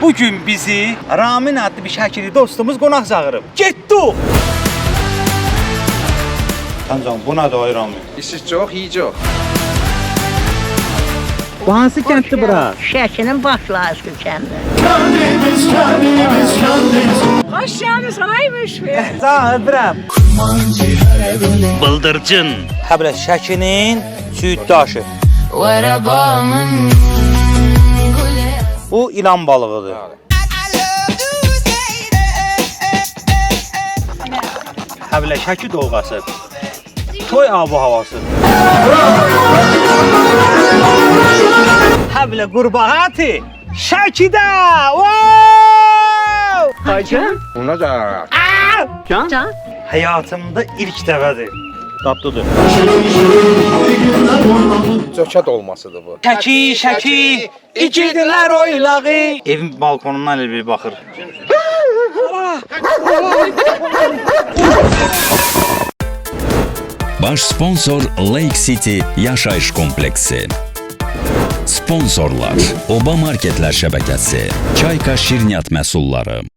Bugün bizi Ramin adlı bir şəkili dostumuz qonaq çağırıb. Getdik. Tancan, buna da ayıramıyor. İşi çok, iyi çok. Bu hansı kənddir bura? Şəkinin başlayışı kəndi. Hoş geldiniz, sanaymış be. Sağ öpürəm. Bıldırcın. Həblə şəkinin süyüddaşı. Bu ilan balığıdır. Həblə şəki dolğası. Toy abu havası. Həblə qurbağatı. Şəkidə. Hocam. Buna da. Can. Həyatımda ilk dəfədir. Dadlıdır. Cökət olmasıdır bu. Şəki, şəki, ikidirlər oylağı. Evin balkonundan elə bir baxır. Baş sponsor Lake City Yaşayış Kompleksi. Sponsorlar Oba Marketlər şəbəkəsi, Çayka Şirniyyat məhsulları.